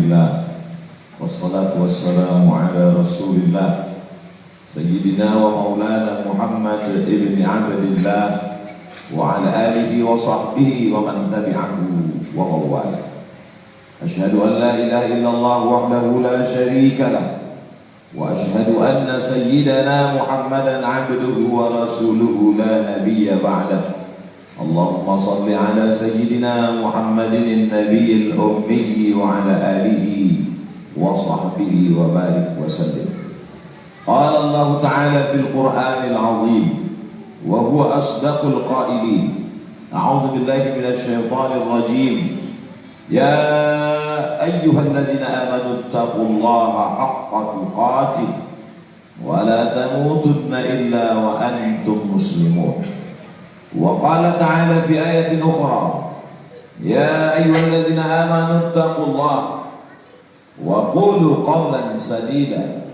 Alhamdulillah, wassalatu wassalamu ala rasulillah Sayyidina wa maulana Muhammad ibn Abdillah wa ala alihi wa sahbihi wa man tabi'ahu wa mawala. Ashhadu an la ilaha illallah wahdahu la sharika lah wa ashhadu anna sayyidana Muhammadan abduhu wa rasuluhu la nabiyya ba'dah. Allahumma salli ala sayyidina Muhammadin nabiyil ummi wa ala alihi wa sahbihi wa barik wa sallim. Qala Allah ta'ala fil Qur'anil azim wa huwa asdaqul qailin. A'udzu billahi minasy syaithanir rajim. Ya ayyuhalladzina amanu taqullaha haqqa tuqatih wa la tamutunna illa wa antum muslimun. Wa qala ta'ala fi ayatin ukhra, ya ayyuhalladzina amanu taqullaha wa qulu qawlan sadida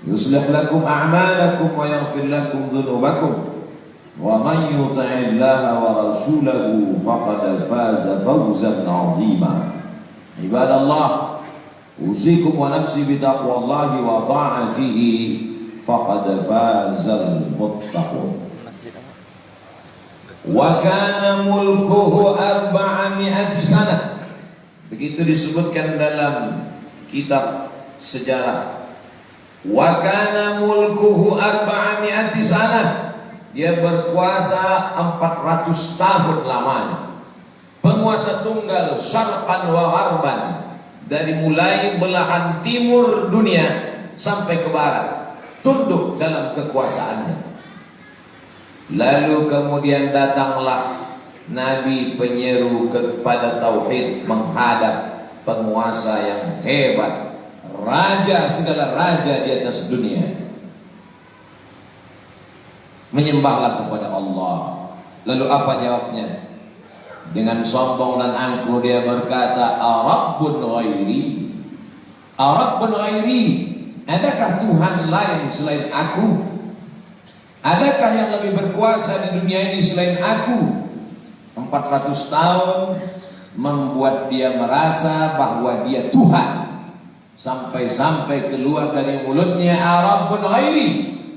yuslih lakum a'malakum wa yaghfir lakum dhunubakum wa man yuti'illaha wa rasulahu faqad faza fawzan 'azima. Ibadallah, usikum wa nafsi bi taqwallahi wa ta'atihi faqad fazal muttaqun. Wa kana mulkuhu 400 sanah. Begitu disebutkan dalam kitab sejarah. Wa kana mulkuhu 400 sanah. Dia berkuasa 400 tahun lamanya. Penguasa tunggal syarqan wa gharban, dari mulai belahan timur dunia sampai ke barat, tunduk dalam kekuasaannya. Lalu kemudian datanglah Nabi penyeru kepada tauhid, menghadap penguasa yang hebat, raja segala raja di atas dunia. Menyembahlah kepada Allah. Lalu apa jawabnya? Dengan sombong dan angkuh dia berkata, Arabbun ghairi, Arabbun ghairi, adakah Tuhan lain selain aku? Adakah yang lebih berkuasa di dunia ini selain aku? 400 tahun membuat dia merasa bahwa dia Tuhan, sampai-sampai keluar dari mulutnya, Arabbun ghairi,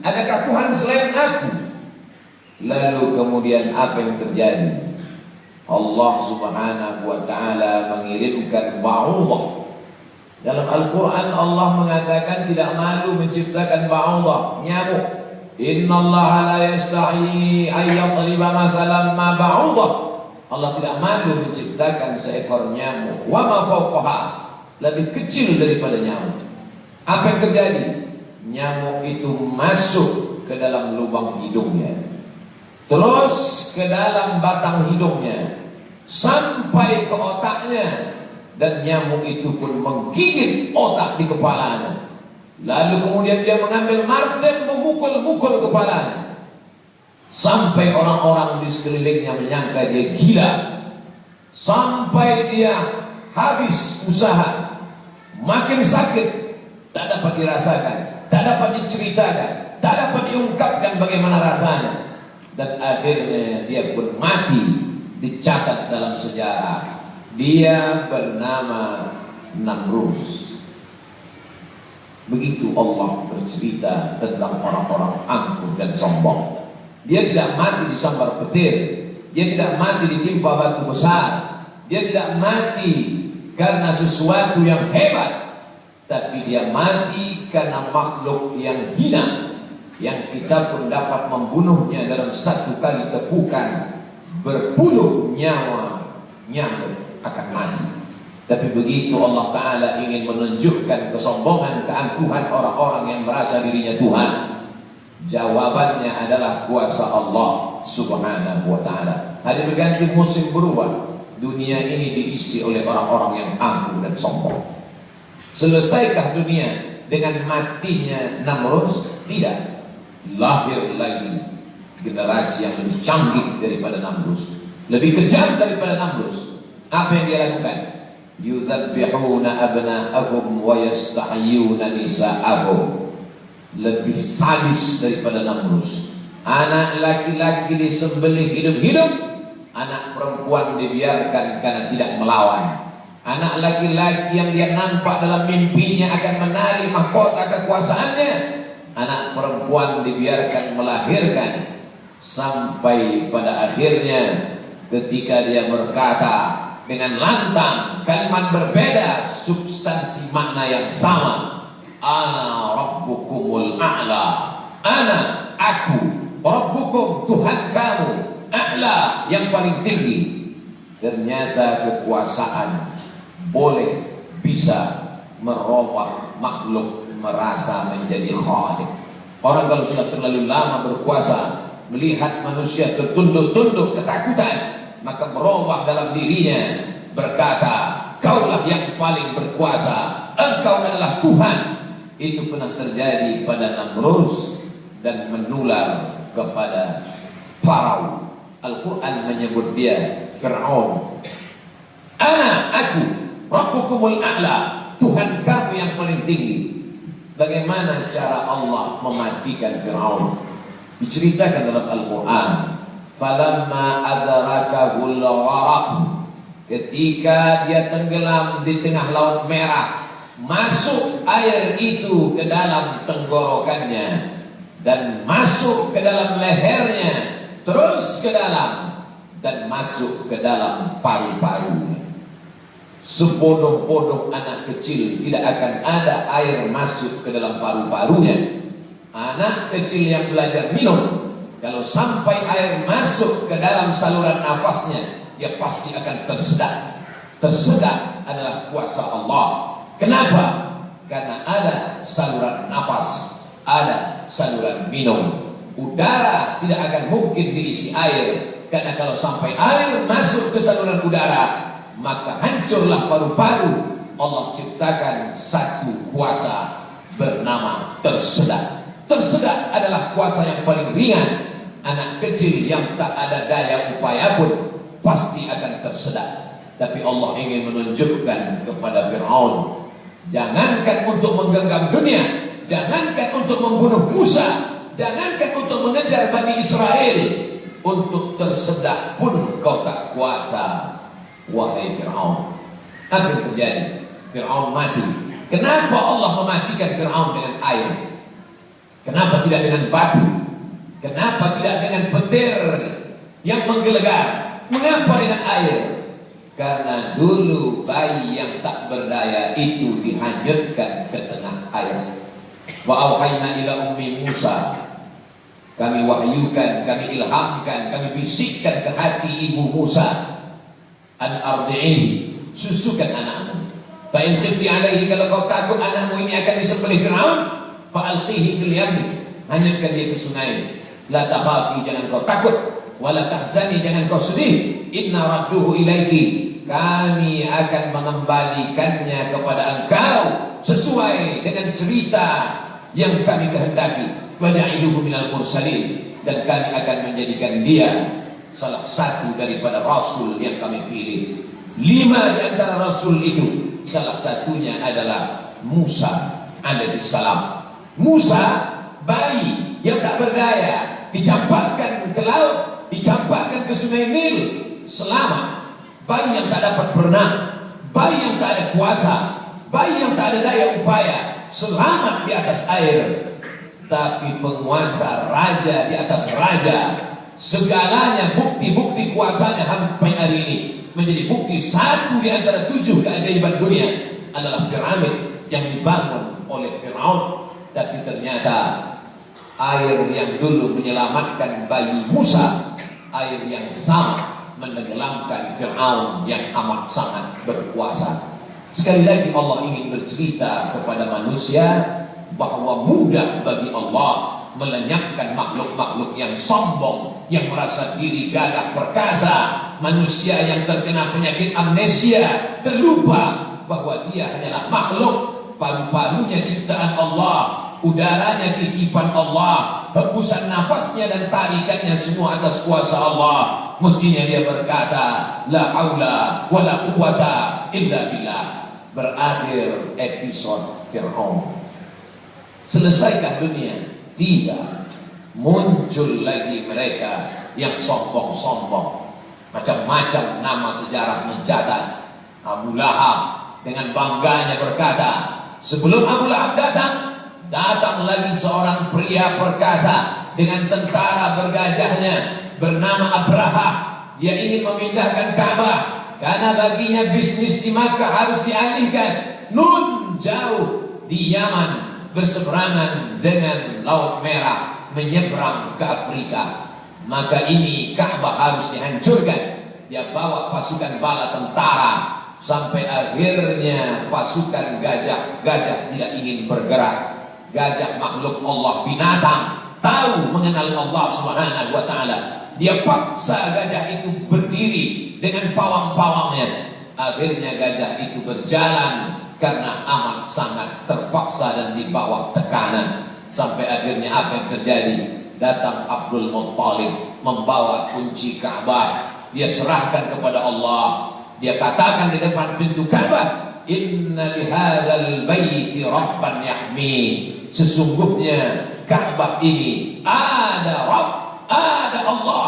adakah Tuhan selain aku? Lalu kemudian apa yang terjadi? Allah subhanahu wa ta'ala mengirimkan ba'udah. Dalam Al-Quran Allah mengatakan tidak malu menciptakan ba'udah, nyamuk. Innallaha la yastahi ayyadriba masalan ma ba'udah. Allah tidak malu menciptakan seekor nyamuk, wa ma fawqaha, lebih kecil daripada nyamuk. Apa yang terjadi? Nyamuk itu masuk ke dalam lubang hidungnya, terus ke dalam batang hidungnya, sampai ke otaknya, dan nyamuk itu pun menggigit otak di kepalanya. Lalu kemudian dia mengambil martel, memukul-mukul kepalanya, sampai orang-orang di sekelilingnya menyangka dia gila, sampai dia habis usaha, makin sakit, tak dapat dirasakan, tak dapat diceritakan, tak dapat diungkapkan bagaimana rasanya, dan akhirnya dia pun mati. Dicatat dalam sejarah, dia bernama Namrus. Begitu Allah bercerita tentang orang-orang angkuh dan sombong. Dia tidak mati disambar petir, dia tidak mati ditimpa batu besar, dia tidak mati karena sesuatu yang hebat, tapi dia mati karena makhluk yang hina, yang kita pun dapat membunuhnya dalam satu kali tepukan. Berpuluh nyawa nyamuk akan mati. Tapi begitu Allah Ta'ala ingin menunjukkan kesombongan, keangkuhan orang-orang yang merasa dirinya Tuhan, jawabannya adalah kuasa Allah Subhanahu wa Ta'ala. Hari berganti, musim berubah, dunia ini diisi oleh orang-orang yang angkuh dan sombong. Selesaikah dunia dengan matinya Namrus? Tidak. Lahir lagi generasi yang lebih canggih daripada Namrus, lebih kejam daripada Namrus. Apa yang dia lakukan? Yudzabbihuna abna'ahum wa yastahyuna nisa'ahum. Lebih sadis daripada Namrus. Anak laki-laki disembelih hidup-hidup, anak perempuan dibiarkan karena tidak melawan. Anak laki-laki yang dia nampak dalam mimpinya akan menari mahkota kekuasaannya. Anak perempuan dibiarkan melahirkan. Sampai pada akhirnya ketika dia berkata dengan lantang, kalimat berbeda, substansi makna yang sama. Ana rabbukumul a'la. Ana, aku, rabbukum, Tuhan kamu, a'la, yang paling tinggi. Ternyata kekuasaan boleh bisa merubah makhluk merasa menjadi khalik. Orang kalau sudah terlalu lama berkuasa, melihat manusia tertunduk-tunduk ketakutan, maka merubah dalam dirinya, berkata, kaulah yang paling berkuasa, engkau adalah Tuhan. Itu pernah terjadi pada Namrus dan menular kepada Farao. Al-Quran menyebut dia Fir'aun. Ana, aku, Rabbukumul a'la, Tuhan kamu yang paling tinggi. Bagaimana cara Allah mematikan Fir'aun? Diceritakan dalam Al-Quran. Falamma adrakahul gharaq, ketika dia tenggelam di tengah laut merah, masuk air itu ke dalam tenggorokannya dan masuk ke dalam lehernya, terus ke dalam dan masuk ke dalam paru-parunya. Sebodoh-bodoh anak kecil tidak akan ada air masuk ke dalam paru-parunya. Anak kecil yang belajar minum, kalau sampai air masuk ke dalam saluran nafasnya, dia pasti akan tersedak. Tersedak adalah kuasa Allah. Kenapa? Karena ada saluran nafas, ada saluran minum. Udara tidak akan mungkin diisi air, karena kalau sampai air masuk ke saluran udara, maka hancurlah paru-paru. Allah ciptakan satu kuasa bernama tersedak. Tersedak adalah kuasa yang paling ringan. Anak kecil yang tak ada daya upaya pun pasti akan tersedak. Tapi Allah ingin menunjukkan kepada Fir'aun, jangankan untuk menggenggam dunia, jangankan untuk membunuh Musa, jangankan untuk mengejar Bani Israel, untuk tersedak pun kau tak kuasa, wahai Fir'aun. Apa yang terjadi? Fir'aun mati. Kenapa Allah mematikan Fir'aun dengan air? Kenapa tidak dengan batu? Kenapa tidak dengan petir yang menggelegar? Mengapa dengan air? Karena dulu bayi yang tak berdaya itu dihanyutkan ke tengah air. Wa auhayna ila ummi Musa, kami wahyukan, kami ilhamkan, kami bisikkan ke hati ibu Musa, an ardi'ihi, susukan anakmu. Fa in khifti alaihi, kalau kau takut anakmu ini akan disembelih Fir'aun, fa'alqihi fil yammi, hanyutkan dia ke sungai. La takhafi, jangan kau takut, wala tahzani, jangan kau sedih, inna radduhu ilaiki, kami akan mengembalikannya kepada engkau sesuai dengan cerita yang kami kehendaki. Wa ja'iluhu minal mursalin, dan kami akan menjadikan dia salah satu daripada rasul yang kami pilih. 5 di antara rasul itu, salah satunya adalah Musa alaihissalam. Musa, bayi yang tak berdaya, dicampakkan ke laut, dicampakkan ke sungai Nil, selamat. Bayi yang tak dapat berenang, bayi yang tak ada kuasa, bayi yang tak ada daya upaya, selamat di atas air. Tapi penguasa, raja di atas raja, segalanya bukti-bukti kuasanya sampai hari ini menjadi bukti. Satu di antara 7 keajaiban dunia adalah piramid yang dibangun oleh Fir'aun. Tapi ternyata air yang dulu menyelamatkan bayi Musa, air yang sama menenggelamkan Fir'aun yang amat sangat berkuasa. Sekali lagi Allah ingin bercerita kepada manusia bahwa mudah bagi Allah melenyapkan makhluk-makhluk yang sombong, yang merasa diri gagah perkasa, manusia yang terkena penyakit amnesia, terlupa bahwa dia hanyalah makhluk, paru-parunya ciptaan Allah, udaranya titipan Allah, hembusan nafasnya dan tarikannya semua atas kuasa Allah. Mestinya dia berkata, la haula wa la quwata illa billah. Berakhir episode Fir'aun. Selesaikah dunia? Tidak. Muncul lagi mereka yang sombong-sombong. Macam-macam nama sejarah mencatat. Abu Lahab dengan bangganya berkata, sebelum Abu Lahab datang lagi seorang pria perkasa dengan tentara bergajahnya bernama Abraha. Dia ingin memindahkan Ka'bah karena baginya bisnis di Makkah harus dialihkan. Nun jauh di Yaman berseberangan dengan Laut Merah menyeberang ke Afrika. Maka ini Ka'bah harus dihancurkan. Dia bawa pasukan bala tentara sampai akhirnya pasukan gajah tidak ingin bergerak. Gajah makhluk Allah, binatang, tahu mengenal Allah Subhanahu wa taala. Dia paksa gajah itu berdiri dengan pawang-pawangnya. Akhirnya gajah itu berjalan karena amat sangat terpaksa dan di bawah tekanan. Sampai akhirnya apa yang terjadi? Datang Abdul Muttalib membawa kunci Ka'bah. Dia serahkan kepada Allah. Dia katakan di depan pintu Ka'bah, inna lihadzal baiti rabban yahmi. Sesungguhnya Ka'bah ini ada Rabb, ada Allah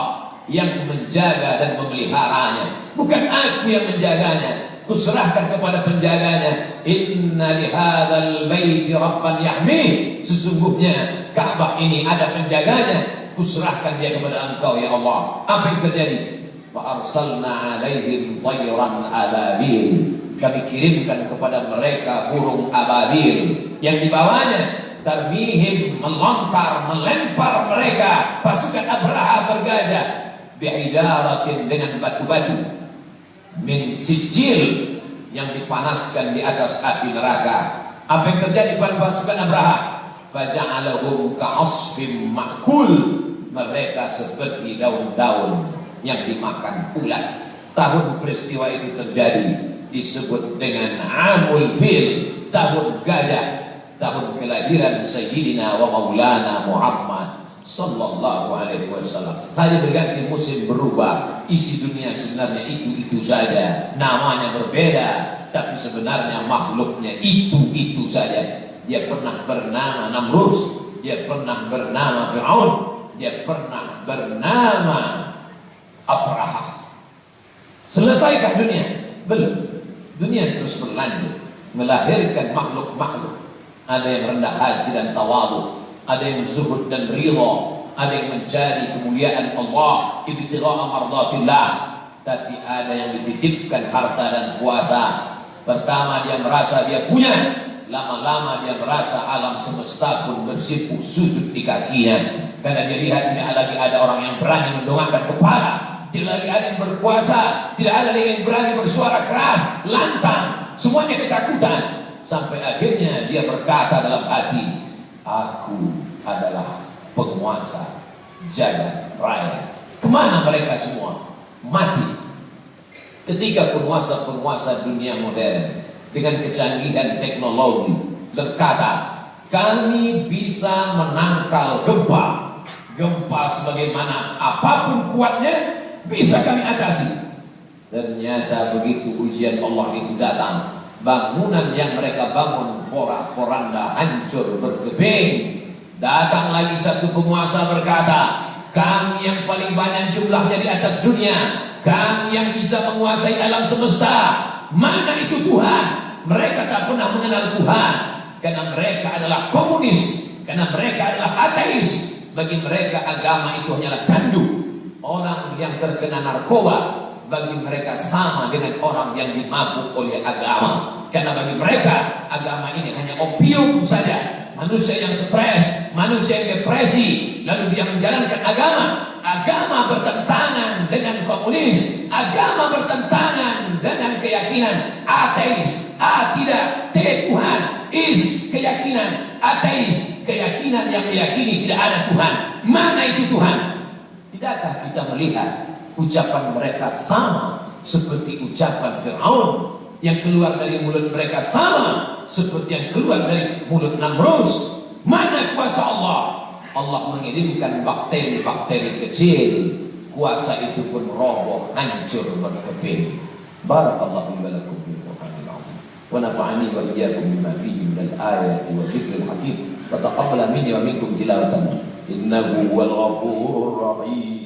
yang menjaga dan memeliharanya. Bukan aku yang menjaganya, kuserahkan kepada penjaganya. Inna lihadzal baiti rabban yahmi. Sesungguhnya Ka'bah ini ada penjaganya, kuserahkan dia kepada engkau ya Allah. Apa yang terjadi? Fa arsalna alaihim tayran ababil. Kami kirimkan kepada mereka burung ababil yang dibawanya tarmihim, melempar mereka pasukan Abraha bergajah bihijaratin, dengan batu-batu min sijil, yang dipanaskan di atas api neraka. Apa yang terjadi pada pasukan Abraha? Faja'alahum ka'asfim ma'kul. Mereka seperti daun-daun yang dimakan ulat. Tahun peristiwa itu terjadi disebut dengan Amul Fil, tahun gajah, tahun kelahiran Sayyidina wa Maulana Muhammad sallallahu alaihi wasallam. Hanya berganti musim berubah, isi dunia sebenarnya itu saja, namanya berbeda, tapi sebenarnya makhluknya itu saja. Dia pernah bernama Namrus, dia pernah bernama Fir'aun, dia pernah bernama Abraha. Selesaikah dunia? Belum. Dunia terus berlanjut, melahirkan makhluk-makhluk. Ada yang rendah hati dan tawadu, ada yang zuhud dan ridha, ada yang mencari kemuliaan Allah, ibtigha'a mardatillah. Tapi ada yang dititipkan harta dan kuasa. Pertama dia merasa dia punya, lama-lama dia merasa alam semesta pun bersimpuh sujud di kakinya, karena dia lihat tidak lagi ada orang yang berani mendongakkan kepala, tidak lagi ada yang berkuasa, tidak ada lagi yang berani bersuara keras, lantang, semuanya ketakutan. Sampai akhirnya dia berkata dalam hati, aku adalah penguasa jagat raya. Kemana mereka semua? Mati. Ketika penguasa-penguasa dunia modern dengan kecanggihan teknologi berkata, kami bisa menangkal gempa sebagaimana apapun kuatnya bisa kami atasi. Ternyata begitu ujian Allah itu datang, bangunan yang mereka bangun porak-poranda, hancur berkeping. Datang lagi satu penguasa berkata, kami yang paling banyak jumlahnya di atas dunia, kami yang bisa menguasai alam semesta. Mana itu Tuhan? Mereka tak pernah mengenal Tuhan, karena mereka adalah komunis, karena mereka adalah ateis. Bagi mereka agama itu hanyalah candu. Orang yang terkena narkoba bagi mereka sama dengan orang yang dimabuk oleh agama, karena bagi mereka agama ini hanya opium saja. Manusia yang stres, manusia yang depresi, lalu dia menjalankan agama. Agama bertentangan dengan komunis, agama bertentangan dengan keyakinan ateis. A tidak, T Tuhan, is keyakinan ateis, keyakinan yang meyakini tidak ada Tuhan. Mana itu Tuhan? Tidakkah kita melihat ucapan mereka sama seperti ucapan Fir'aun? Yang keluar dari mulut mereka sama seperti yang keluar dari mulut Namrus. Mana kuasa Allah? Allah mengirimkan bakteri-bakteri kecil, kuasa itu pun roboh, hancur, berkeping. Barakallahu li wa lakum fil Qur'anil 'azim wa nafa'ani wa iyyakum bima fihi minal ayati wa dzikril hakim wa taqabbala minni wa minkum tilawatan innahu huwal ghafurur rahim.